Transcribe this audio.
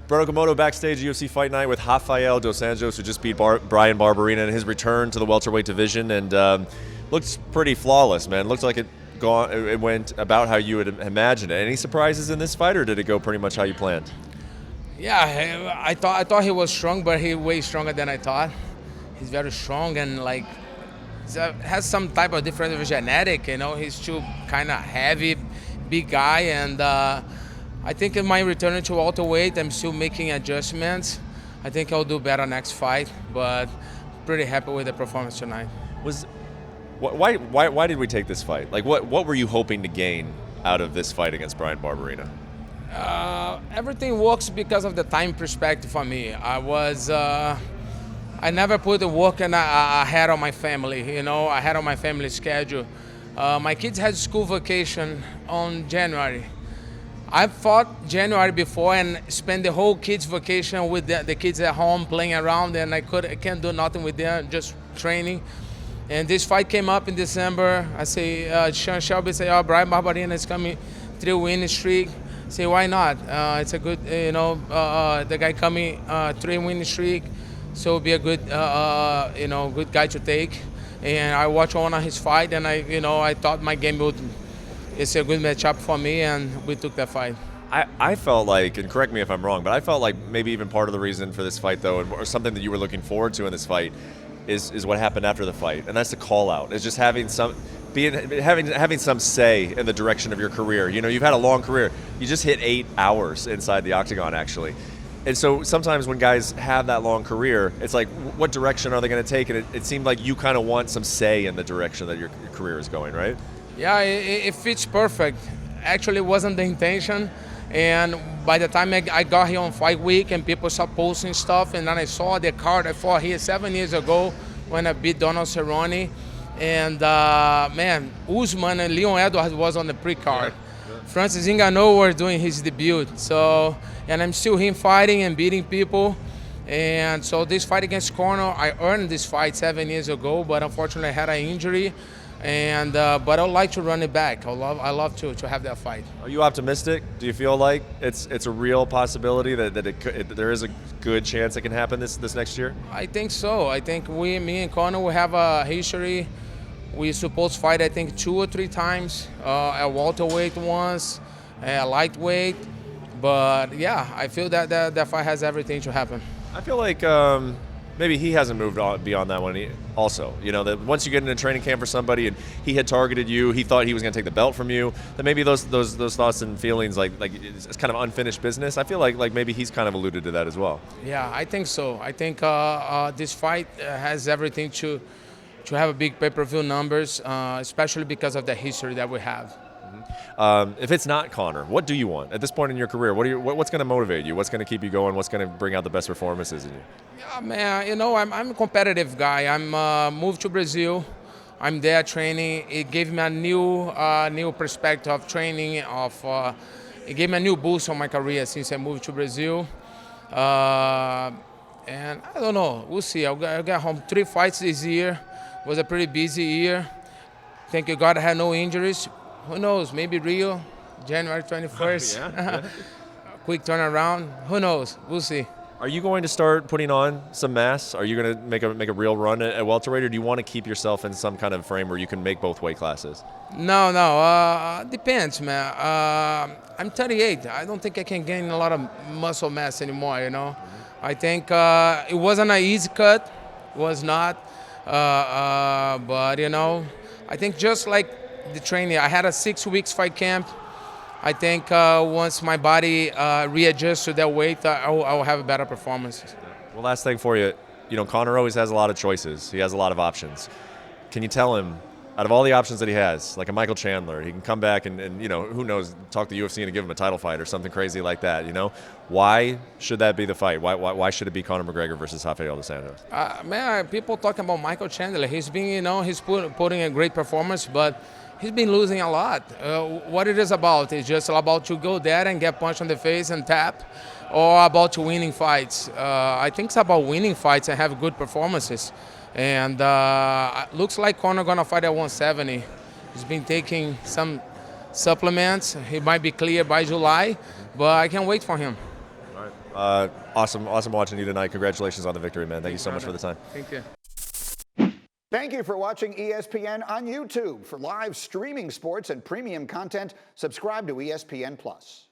Bryan Okamoto backstage UFC Fight Night with Rafael Dos Anjos, who just beat Bryan Barberena in his return to the welterweight division, and looks pretty flawless, man. Looks like it went about how you would imagine it. Any surprises in this fight, or did it go pretty much how you planned? Yeah, I thought he was strong, but he's way stronger than I thought. He's very strong and has some type of different genetic. He's still kind of heavy, big guy, and I think in my return to welterweight, I'm still making adjustments. I think I'll do better next fight, but pretty happy with the performance tonight. Why did we take this fight? Like, what were you hoping to gain out of this fight against Bryan Barberena? Everything works because of the time perspective for me. I never put the work ahead of my family. Ahead of my family schedule. My kids had school vacation on January. I fought January before and spent the whole kids' vacation with the kids at home playing around, and I can't do nothing with them, just training. And this fight came up in December. I say, Sean Shelby say, "Oh, Bryan Barberena is coming 3-win streak." I say, why not? It's a good, the guy coming 3-win streak, so it'll be a good, good guy to take. And I watched one of his fight, and I thought my game it's a good matchup for me, and we took that fight. I felt like, and correct me if I'm wrong, but I felt like maybe even part of the reason for this fight, though, or something that you were looking forward to in this fight, is what happened after the fight, and that's the call out. It's just having some say in the direction of your career. You've had a long career. You just hit 8 hours inside the octagon, actually. And so sometimes when guys have that long career, it's like, what direction are they going to take? And it seemed like you kind of want some say in the direction that your career is going, right? Yeah, it fits perfect. Actually, it wasn't the intention. And by the time I got here on fight week and people started posting stuff, and then I saw the card I fought here 7 years ago when I beat Donald Cerrone. And, Usman and Leon Edwards was on the pre-card. Yeah. Francis Ngannou was doing his debut. And I'm still here fighting and beating people. And so this fight against Conor, I earned this fight 7 years ago, but unfortunately I had an injury. And but I'd like to run it back. I love to have that fight. Are you optimistic? Do you feel like it's a real possibility that there is a good chance it can happen this next year? I think so. I think me and Conor, we have a history. We supposed to fight, I think, 2 or 3 times. At welterweight once, at lightweight. But yeah, I feel that fight has everything to happen. I feel like maybe he hasn't moved on beyond that one also. That once you get into training camp for somebody and he had targeted you, he thought he was going to take the belt from you, that maybe those thoughts and feelings like it's kind of unfinished business. I feel like maybe he's kind of alluded to that as well. Yeah, I think so. I think this fight has everything to have a big pay-per-view numbers, especially because of the history that we have. If it's not Conor, what do you want at this point in your career? What's going to motivate you? What's going to keep you going? What's going to bring out the best performances in you? Yeah, man. I'm a competitive guy. I'm moved to Brazil. I'm there training. It gave me a new perspective of training. It gave me a new boost on my career since I moved to Brazil. And I don't know. We'll see. I got home 3 fights this year. It was a pretty busy year. Thank God I had no injuries. Who knows? Maybe Rio, January 21st. Yeah. Quick turnaround. Who knows? We'll see. Are you going to start putting on some mass? Are you going to make a real run at welterweight, or do you want to keep yourself in some kind of frame where you can make both weight classes? No. Depends, man. I'm 38. I don't think I can gain a lot of muscle mass anymore, I think it wasn't an easy cut. It was not. But, I think just like the training, I had a 6 weeks fight camp. I think once my body readjusts to that weight, I will have a better performance. Well, last thing for you, Conor always has a lot of choices. He has a lot of options. Can you tell him, out of all the options that he has, like a Michael Chandler, he can come back and who knows, talk to the UFC and give him a title fight or something crazy like that, Why should that be the fight? Why should it be Conor McGregor versus Rafael Dos Anjos? Man, people talking about Michael Chandler. He's been, he's putting a great performance, but he's been losing a lot. What it is about is just about to go there and get punched on the face and tap, or about to winning fights. I think it's about winning fights and have good performances. And looks like Conor gonna fight at 170. He's been taking some supplements. He might be clear by July, but I can't wait for him. All right. Awesome watching you tonight. Congratulations on the victory, man. Thank you so much for the time. Thank you. Thank you for watching ESPN on YouTube. For live streaming sports and premium content, subscribe to ESPN+.